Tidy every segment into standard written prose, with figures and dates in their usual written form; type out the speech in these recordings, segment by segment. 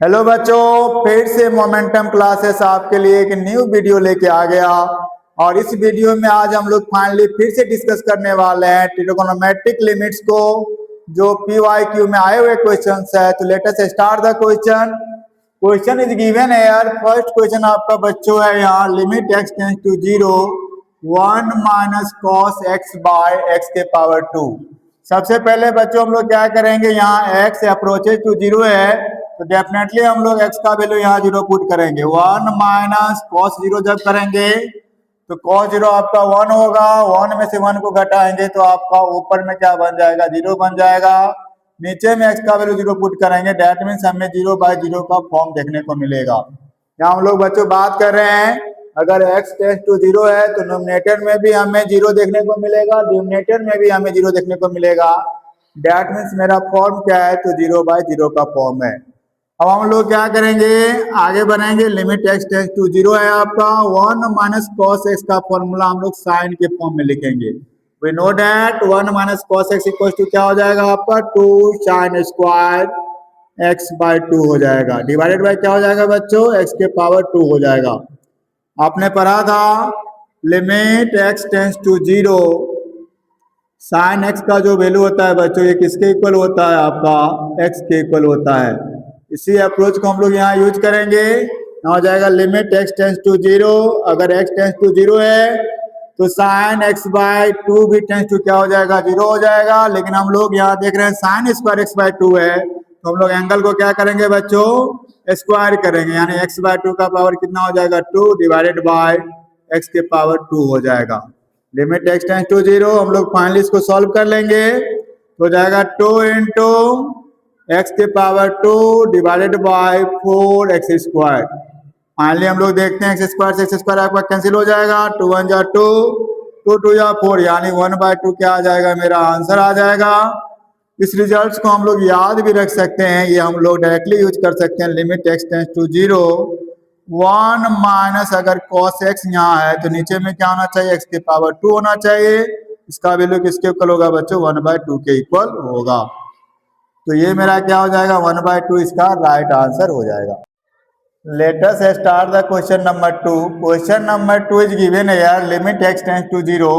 Hello बच्चों, फिर से मोमेंटम क्लासेस आपके लिए एक न्यू वीडियो लेके आ गया। और इस वीडियो में आज हम लोग फाइनली फिर से डिस्कस करने वाले हैं ट्रिगोनोमेट्रिक लिमिट्स को, जो PYQ में आए हुए क्वेश्चंस है। तो let us start the question. Question is given है यार। फर्स्ट क्वेश्चन आपका बच्चों है यहाँ, limit x tends to 0 1 minus cos x by x के पावर 2। सबसे पहले बच्चों हम लोग क्या करेंगे, यहाँ x अप्रोचेज टू 0 है तो डेफिनेटली हम लोग x का वैल्यू यहाँ 0 पुट करेंगे। 1 माइनस कॉस 0 जब करेंगे तो कॉस 0 आपका 1 होगा। 1 में से 1 को घटाएंगे तो आपका ऊपर में क्या बन जाएगा, 0 बन जाएगा। नीचे में x का वैल्यू 0 पुट करेंगे, डेट मीन्स हमें 0 बाय 0 का फॉर्म देखने को मिलेगा। यहाँ हम लोग बच्चों बात कर रहे हैं, अगर x टेंड्स टू 0 है तो नोमिनेटर में भी हमें 0 देखने को मिलेगा, डिनोमिनेटर में भी हमें 0 देखने को मिलेगा। डेट मीन्स मेरा फॉर्म क्या है, तो 0 बाय 0 का फॉर्म है। अब हम लोग क्या करेंगे, आगे बढ़ेंगे। लिमिट x टेंड्स टू 0 है आपका, 1 माइनस कॉस x का फॉर्मूला हम लोग साइन के फॉर्म में लिखेंगे। We know that 1 minus cos x equal to क्या हो जाएगा आपका, 2 साइन स्क्वायर x बाय 2 हो जाएगा। डिवाइडेड बाय क्या हो जाएगा बच्चों, x के पावर 2 हो जाएगा। आपने पढ़ा था limit x tends to 0 sine x का जो वैल्यू होता है बच्चों, ये किसके इक्वल होता है, आपका x के इक्वल होता है। इसी अप्रोच को हम लोग यहाँ यूज करेंगे। यहाँ हो जाएगा लिमिट x टेंड्स टू 0, अगर x टेंड्स टू 0 है तो साइन x बाय 2 भी टेंड्स टू क्या हो जाएगा, 0 हो जाएगा। लेकिन हम लोग यहाँ देख रहे हैं साइन स्क्वायर x बाय 2 है तो हम लोग एंगल को क्या करेंगे बच्चों, स्क्वायर करेंगे। यानी x बाय 2 का पावर कितना हो जाएगा, 2 डिवाइडेड बाय x के पावर 2 हो जाएगा। लिमिट x टेंड्स टू 0 हम लोग फाइनली इसको सॉल्व कर लेंगे तो हो जाएगा 2 इंटू x के power 2 divided by 4x square. Finally हम लोग देखते हैं x स्क्वायर से x स्क्वायर आपका कैंसिल हो जाएगा, 2 1 जा 2, 2 2 जा 4, यानी 1 बाय 2 क्या आ जाएगा, मेरा आंसर आ जाएगा। इस रिजल्ट को हम लोग याद भी रख सकते हैं, ये हम लोग डायरेक्टली यूज कर सकते हैं। Limit x tends to 0 1 minus अगर cos x यहाँ है तो नीचे में क्या होना चाहिए, x के पावर 2 होना चाहिए। इसका वैल्यू किसके इक्वल होगा बच्चों, 1 बाय 2 के इक्वल होगा। तो ये मेरा क्या हो जाएगा, 1 बाय 2 इसका राइट आंसर हो जाएगा। Let us start the question number 2। Question number 2 is given है यार, limit x tends to 0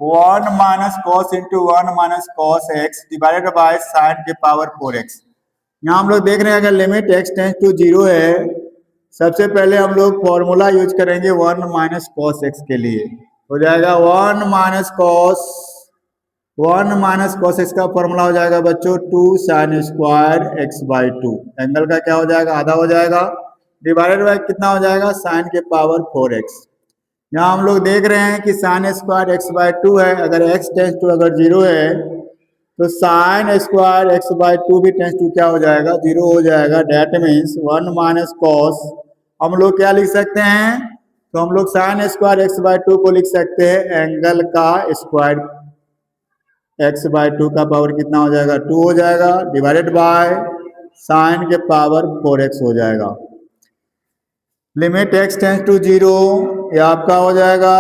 1 minus cos into 1 minus cos x divided by sine के पावर 4x। यहाँ हम लोग देख रहे हैं अगर लिमिट x टेंड्स टू 0 है, सबसे पहले हम लोग फॉर्मूला यूज करेंगे 1 माइनस कॉस x के लिए। हो जाएगा 1 माइनस कॉस x का फॉर्मूला हो जाएगा बच्चों 2 sine square x by 2। Angle का क्या हो जाएगा, आधा हो जाएगा, डिवाइडेड बाय कितना हो जाएगा, साइन के पावर 4x। यहाँ हम लोग देख रहे हैं कि साइन स्क्वायर x बाय 2 है, अगर x टेंड्स टू अगर 0 है तो साइन स्क्वायर x बाय 2 भी टेंड्स टू क्या हो जाएगा, 0 हो जाएगा। डेट मीन्स 1 माइनस कॉस हम लोग क्या लिख सकते हैं, तो हम लोग साइन स्क्वायर x बाय 2 को लिख सकते हैं एंगल का स्क्वायर x बाय 2 का पावर कितना हो जाएगा, 2 हो जाएगा, डिवाइडेड बाय साइन के पावर 4x हो जाएगा। लिमिट x टेंड्स टू 0 ये आपका हो जाएगा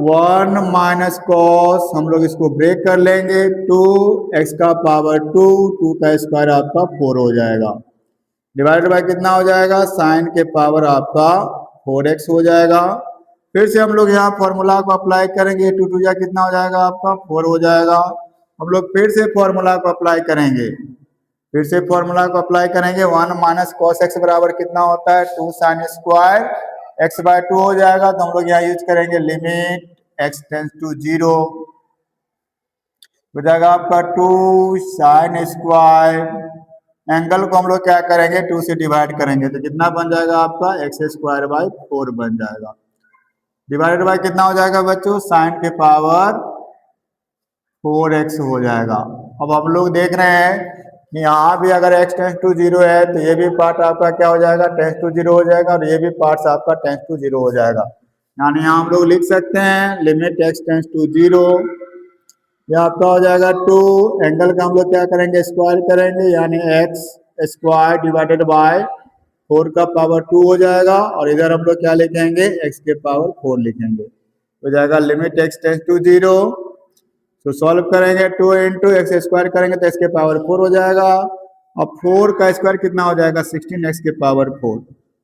1 माइनस कॉस, हम लोग इसको ब्रेक कर लेंगे, 2x का पावर 2, 2 का स्क्वायर आपका 4 हो जाएगा, डिवाइडेड बाय कितना हो जाएगा, साइन के पावर आपका 4x हो जाएगा। फिर से हम लोग यहाँ फॉर्मूला को अप्लाई करेंगे, 2 2 जा कितना हो जाएगा आपका 4 हो जाएगा। हम लोग फिर से फॉर्मूला को अप्लाई करेंगे, 1 माइनस कॉस x बराबर कितना होता है, 2 साइन स्क्वायर x बाय 2 हो जाएगा। तो हम लोग यहाँ यूज करेंगे लिमिट x टेंड्स टू 0 हो जाएगा आपका 2 साइन स्क्वायर, एंगल को हम लोग क्या करेंगे, 2 से डिवाइड करेंगे तो कितना बन जाएगा आपका, x स्क्वायर बाय 4 बन जाएगा, डिवाइडेड बाय कितना हो जाएगा बच्चों, साइन के पावर 4x हो जाएगा। अब हम लोग देख रहे हैं कि यहाँ भी अगर x टेंड्स टू 0 है तो ये भी पार्ट आपका क्या हो जाएगा, टेंड्स टू 0 हो जाएगा, और ये भी पार्ट आपका टेंड्स टू 0 हो जाएगा। यानी यहाँ हम लोग लिख सकते हैं लिमिट x टेंड्स टू 0 ये आपका हो जाएगा 2, एंगल का हम लोग क्या करेंगे, स्क्वायर करेंगे, यानी x स्क्वायर डिवाइडेड बाय 4 का पावर 2 हो जाएगा, और इधर हम लोग क्या लिखेंगे, x के पावर 4 लिखेंगे। हो जाएगा लिमिट x टेंड्स टू 0, तो सॉल्व करेंगे 2 इंटू एक्स स्क्वायर करेंगे तो इसके पावर 4 हो जाएगा, अब 4 का स्क्वायर कितना हो जाएगा 16x के पावर 4।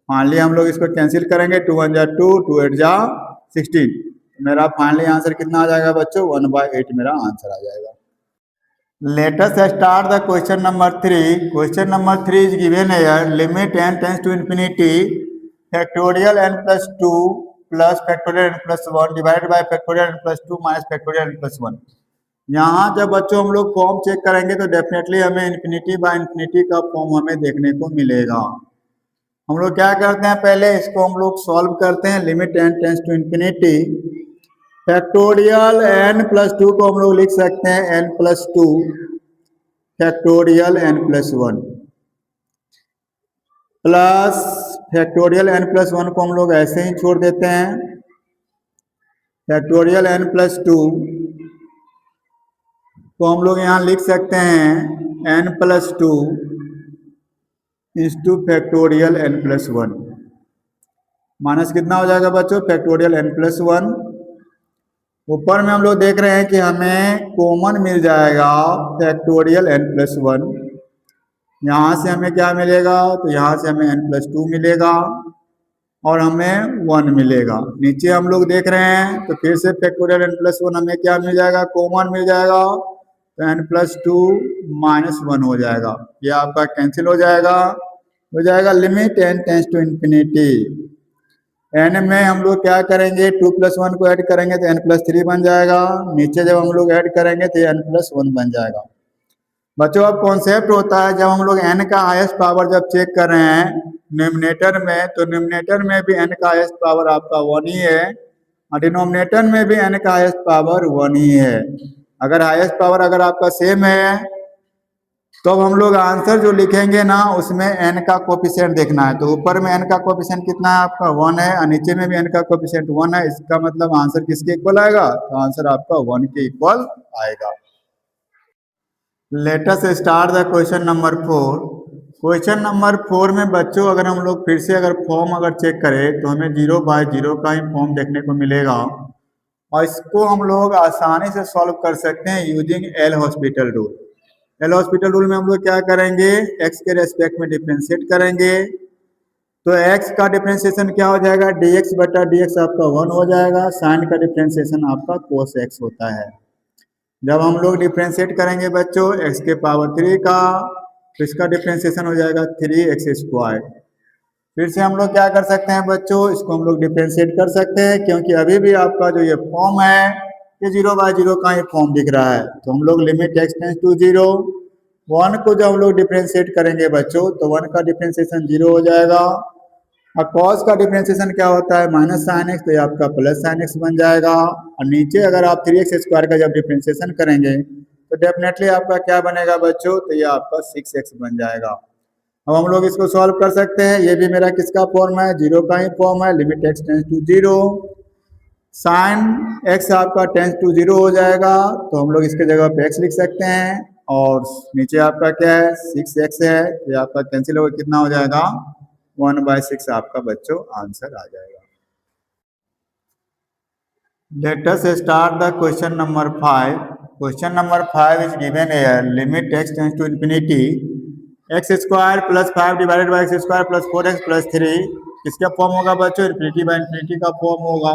फाइनली हम लोग इसको कैंसिल करेंगे, 2 1 जा 2, 2 8 जा 16। मेरा फाइनली आंसर कितना आ जाएगा बच्चों 1/8 मेरा आंसर आ जाएगा। Let us start the question number 3. Question number 3 is given here. Limit n tends to infinity. Factorial n plus 2 plus factorial n plus 1 divided by factorial n plus 2 minus factorial n plus 1. यहाँ जब बच्चों हम लोग form check करेंगे तो definitely हमें infinity by infinity का form हमें देखने को मिलेगा। हम लोग क्या करते हैं, पहले इसको हम लोग सॉल्व करते हैं। Limit n tends to infinity, factorial n plus 2 को हम लोग लिख सकते हैं n plus 2 factorial n plus 1 plus factorial n plus 1 को हम लोग ऐसे ही छोड़ देते हैं। फैक्टोरियल n प्लस 2 को हम लोग यहाँ लिख सकते हैं n plus 2 into factorial n plus 1 minus कितना हो जाएगा बच्चों फैक्टोरियल n प्लस 1। ऊपर में हम लोग देख रहे हैं कि हमें कॉमन मिल जाएगा फैक्टोरियल n प्लस 1। यहाँ से हमें क्या मिलेगा, तो यहाँ से हमें n प्लस 2 मिलेगा और हमें 1 मिलेगा। नीचे हम लोग देख रहे हैं तो फिर से फैक्टोरियल n प्लस 1 हमें क्या मिल जाएगा, कॉमन मिल जाएगा, तो n प्लस 2 माइनस 1 हो जाएगा। ये आपका कैंसिल हो जाएगा limit n tends to infinity. n में हम लोग क्या करेंगे 2 प्लस 1 को ऐड करेंगे तो n प्लस 3 बन जाएगा। नीचे जब हम लोग ऐड करेंगे तो n प्लस 1 बन जाएगा। बच्चों अब कॉन्सेप्ट होता है जब हम लोग n का हाईएस्ट पावर जब चेक कर रहे हैं न्यूमरेटर में, तो न्यूमरेटर में भी n का हाईएस्ट पावर आपका 1 ही है और डिनोमिनेटर में भी n का हाईएस्ट पावर 1 ही है। अगर हाईएस्ट पावर अगर आपका सेम है तो हम लोग आंसर जो लिखेंगे ना उसमें n का कोफिशिएंट देखना है। तो ऊपर में n का कोफिशिएंट कितना है आपका 1 है और नीचे में भी n का कोफिशिएंट 1 है। इसका मतलब आंसर किसके इक्वल आएगा, तो आंसर आपका 1 के इक्वल आएगा। Late us start the question number 4। Question number 4 में बच्चों अगर हम लोग फिर से अगर फॉर्म अगर चेक करें तो हमें 0/0 का ही फॉर्म देखने को मिलेगा और इसको हम लोग आसानी से सॉल्व कर सकते हैं using L hospital rule. L hospital rule में हम लोग क्या करेंगे, x के रेस्पेक्ट में डिफरेंशिएट करेंगे तो x का डिफरेंशिएशन क्या हो जाएगा, dx बटा dx आपका 1 हो जाएगा। साइन का डिफरेंशिएशन आपका cos x होता है। जब हम लोग डिफरेंशिएट करेंगे बच्चों x के पावर 3 का तो इसका डिफरेंशिएशन हो जाएगा 3x²। फिर से हम लोग क्या कर सकते हैं बच्चों, इसको हम लोग डिफरेंशिएट कर सकते हैं क्योंकि अभी भी आपका जो ये फॉर्म है ये 0/0 का ही फॉर्म दिख रहा है। तो हम लोग लिमिट x टेंस टू 0, 1 को जब हम लोग डिफरेंशिएट करेंगे बच्चों तो 1 का डिफरेंशिएशन 0 हो जाएगा और cos का डिफरेंशिएशन क्या होता है माइनस साइन एक्स, तो ये आपका प्लस साइन एक्स बन जाएगा। और नीचे अगर आप 3x² का जब डिफरेंशिएशन करेंगे तो डेफिनेटली आपका क्या बनेगा बच्चों, तो ये आपका 6x बन जाएगा। अब हम लोग इसको सॉल्व कर सकते हैं। ये भी मेरा किसका फॉर्म है, 0 का ही फॉर्म है। Limit x tends to 0, sine x आपका टेंस टू 0 हो जाएगा तो हम लोग इसके जगह पे x लिख सकते हैं और नीचे आपका क्या है 6x है, ये आपका कैंसिल होकर कितना हो जाएगा 1/6 आपका बच्चों आंसर आ जाएगा। Let us start the question number 5। Question number 5 is given here. Limit x tends to infinity x² plus 5 divided by x² plus 4x plus 3 किसका फॉर्म होगा बच्चों, इन्फिनिटी बाई इन्फिनिटी का फॉर्म होगा।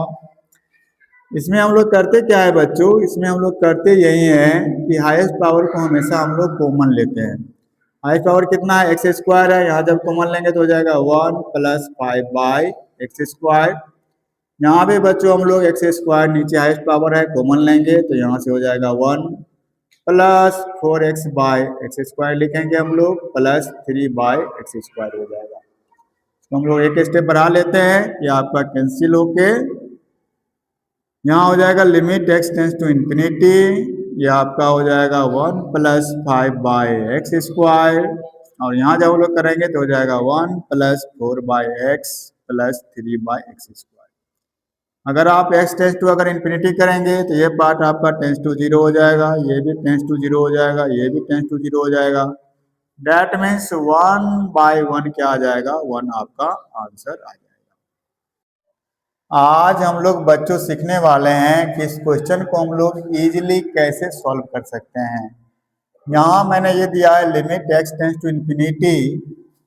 इसमें हम लोग करते क्या है बच्चों, इसमें हम लोग करते यही है कि हाईएस्ट पावर को हमेशा हम लोग कॉमन लेते हैं। हाईएस्ट पावर कितना है x² है, यहाँ जब कॉमन लेंगे तो हो जाएगा 1 प्लस 5/x²। यहाँ भी बच्चों हम लोग x² नीचे हाईएस्ट पावर है कॉमन लेंगे तो यहाँ से हो जाएगा 1 प्लस 4x/x² लिखेंगे हम लोग प्लस 3/x² हो जाएगा। तो हम लोग एक स्टेप बढ़ा लेते हैं, ये आपका कैंसिल होके यहाँ हो जाएगा limit x tends to infinity, ये आपका हो जाएगा 1 प्लस 5/x² और यहाँ जब हम लोग करेंगे तो हो जाएगा 1 प्लस 4/x प्लस 3/x²। अगर आप x टेंस टू अगर इन्फिनिटी करेंगे तो ये पार्ट आपका टेंस टू 0 हो जाएगा, ये भी टेंस टू 0 हो जाएगा, ये भी टेंस टू 0 हो जाएगा। डेट मीन्स 1/1 क्या आ जाएगा, 1 आपका आंसर आ जाएगा। आज हम लोग बच्चों सीखने वाले हैं कि इस क्वेश्चन को हम लोग इजीली कैसे सॉल्व कर सकते हैं। यहाँ मैंने ये दिया है limit x tends to infinity.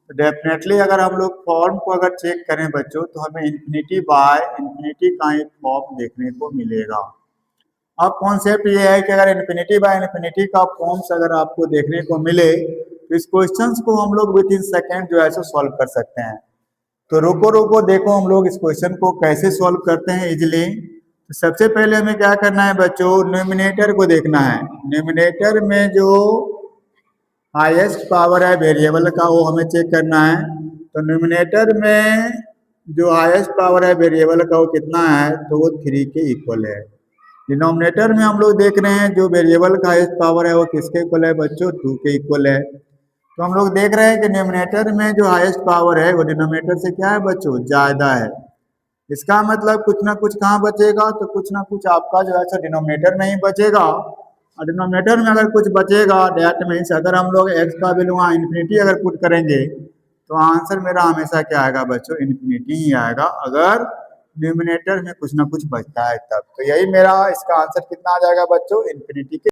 तो डेफिनेटली अगर हम लोग फॉर्म को अगर चेक करें बच्चों तो हमें इन्फिनिटी बाय इन्फिनिटी का एक फॉर्म देखने को मिलेगा। अब कॉन्सेप्ट ये है कि अगर इन्फिनिटी बाय इन्फिनिटी का फॉर्म्स अगर आपको देखने को मिले तो इस क्वेश्चंस को हम लोग विद इन सेकेंड जो है सो सॉल्व कर सकते हैं। तो रुको रुको देखो हम लोग इस क्वेश्चन को कैसे सॉल्व करते हैं इजिली। तो सबसे पहले हमें क्या करना है बच्चों, न्यूमिनेटर को देखना है। न्यूमिनेटर में जो हाईएस्ट पावर है वेरिएबल का वो हमें चेक करना है। तो न्यूमिनेटर में जो हाईएस्ट पावर है वेरिएबल का वो कितना है, तो वो 3 के इक्वल है। डिनोमिनेटर में हम लोग देख रहे हैं जो वेरिएबल का हाईएस्ट पावर है वो किसके इक्वल है बच्चों, 2 के इक्वल है। तो हम लोग देख रहे हैं कि न्यूमिनेटर में जो हाईएस्ट पावर है वो डिनोमिनेटर से क्या है बच्चों, ज्यादा है। इसका मतलब कुछ ना कुछ कहाँ बचेगा, तो कुछ ना कुछ आपका जो है सो डिनोमिनेटर में ही बचेगा। और डिनोमिनेटर में अगर कुछ बचेगा डेट मीन्स अगर हम लोग एक्स का वैल्यू वहाँ इन्फिनिटी अगर पुट करेंगे तो आंसर मेरा हमेशा क्या आएगा बच्चों, इन्फिनिटी ही आएगा, अगर न्यूमिनेटर में कुछ ना कुछ बचता है तब। तो यही मेरा इसका आंसर कितना आ जाएगा बच्चों, इन्फिनिटी के